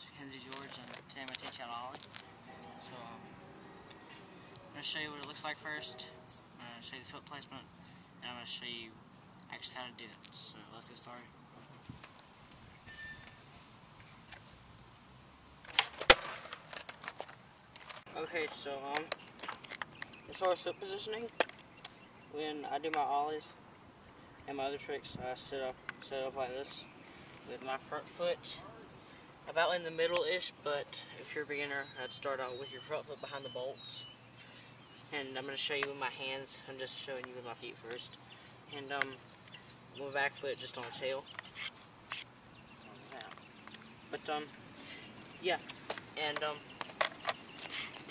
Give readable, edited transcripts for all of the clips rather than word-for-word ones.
is MackenzieGeorge, and today I'm going to teach you how to ollie. So I'm going to show you what it looks like first. I'm going to show you the foot placement, and I'm going to show you actually how to do it. So let's get started. Okay, so as far as foot positioning, when I do my ollies and my other tricks, I set up like this with my front foot about in the middle-ish, but if you're a beginner, I'd start out with your front foot behind the bolts. And I'm going to show you with my hands. I'm just showing you with my feet first. And my back foot just on the tail. But yeah, and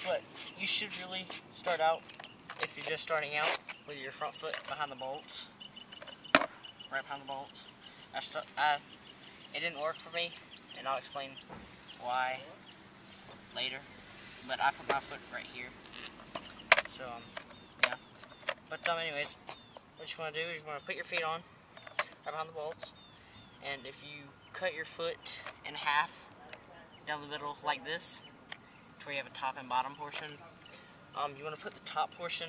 but you should really start out, if you're just starting out, with your front foot behind the bolts, right behind the bolts. It didn't work for me, and I'll explain why later. But I put my foot right here. So yeah. But anyways, what you want to do is you want to put your feet on right behind the bolts, and if you cut your foot in half down the middle like this, to where you have a top and bottom portion, you want to put the top portion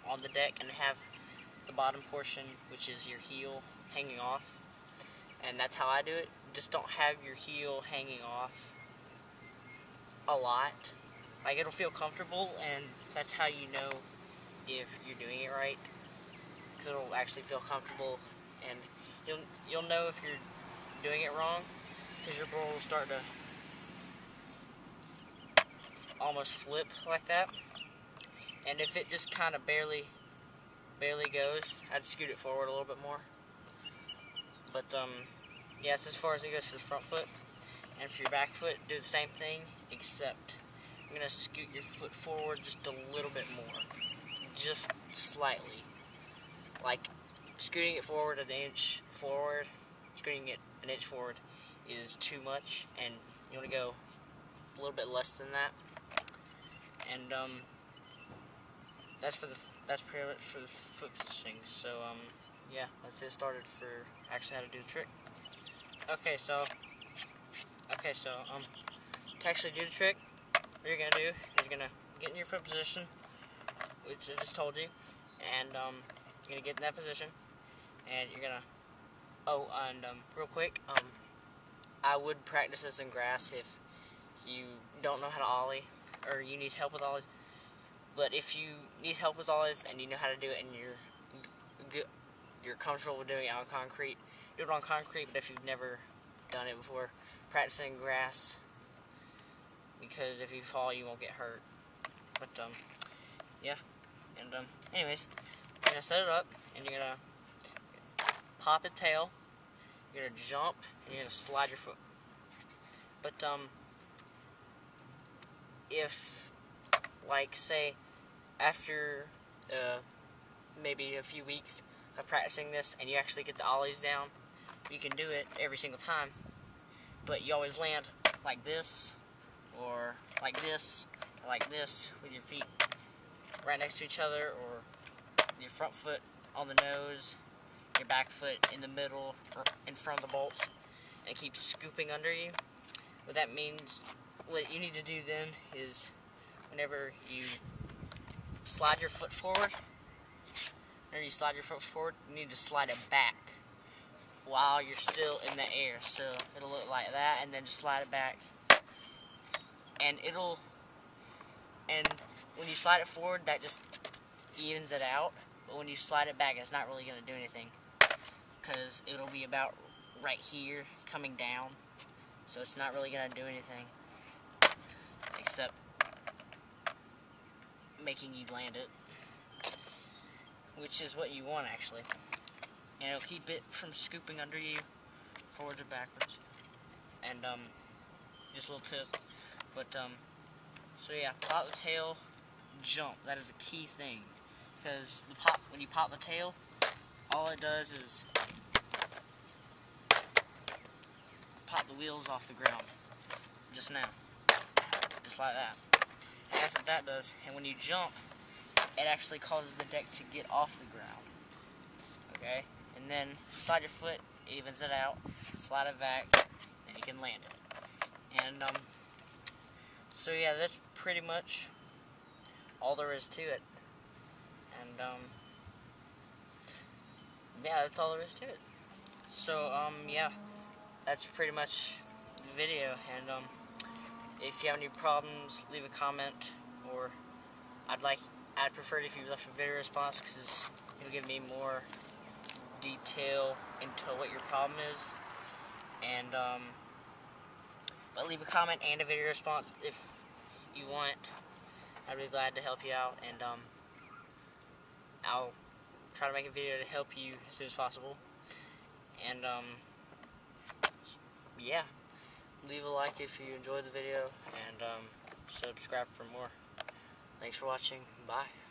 on the deck and have the bottom portion, which is your heel, hanging off. And that's how I do it. Just don't have your heel hanging off a lot. Like, it'll feel comfortable, and that's how you know if you're doing it right, because it'll actually feel comfortable, and you'll know if you're doing it wrong, because your board will start to almost flip like that. And if it just kind of barely goes, I'd scoot it forward a little bit more. But yeah, that's as far as it goes for the front foot. And for your back foot, do the same thing, except I'm going to scoot your foot forward just a little bit more. Just slightly. Like, scooting it forward an inch forward, scooting it an inch forward is too much, and you want to go a little bit less than that. And that's pretty much for the foot positioning. So yeah, let's get started for actually how to do the trick. Okay, so to actually do the trick, what you're gonna do is you're gonna get in your foot position, which I just told you, and you're gonna get in that position, and you're gonna real quick, I would practice this in grass if you don't know how to ollie, or you need help with ollies. But if you need help with ollies and you know how to do it, and you're comfortable with doing it on concrete, do it on concrete. But if you've never done it before, practice it in grass, because if you fall, you won't get hurt. But yeah, and anyways, you're gonna set it up, and you're gonna pop the tail. You're gonna jump, and you're gonna slide your foot. But if, like, say, after maybe a few weeks of practicing this, and you actually get the ollies down, you can do it every single time, but you always land like this, or like this, or like this, with your feet right next to each other, or your front foot on the nose, your back foot in the middle, or in front of the bolts, and it keeps scooping under you. What that means, what you need to do then is, whenever you slide your foot forward, you need to slide it back while you're still in the air. So it'll look like that, and then just slide it back. And when you slide it forward, that just evens it out. But when you slide it back, it's not really going to do anything, because it'll be about right here, coming down. So it's not really going to do anything, except making you land it, which is what you want, actually. And it'll keep it from scooping under you, forwards or backwards. And just a little tip. But so yeah, pop the tail, jump. That is the key thing, because when you pop the tail, all it does is pop the wheels off the ground, just now, just like that. And that's what that does. And when you jump, it actually causes the deck to get off the ground. Okay? And then slide your foot, evens it out, slide it back, and you can land it. And so yeah, that's pretty much all there is to it. And yeah, that's all there is to it. So yeah, that's pretty much the video. And if you have any problems, leave a comment, or I'd prefer it if you left a video response, because it'll give me more detail into what your problem is. And but leave a comment and a video response if you want. I'd be glad to help you out, and I'll try to make a video to help you as soon as possible. And yeah, leave a like if you enjoyed the video, and subscribe for more. Thanks for watching. Bye.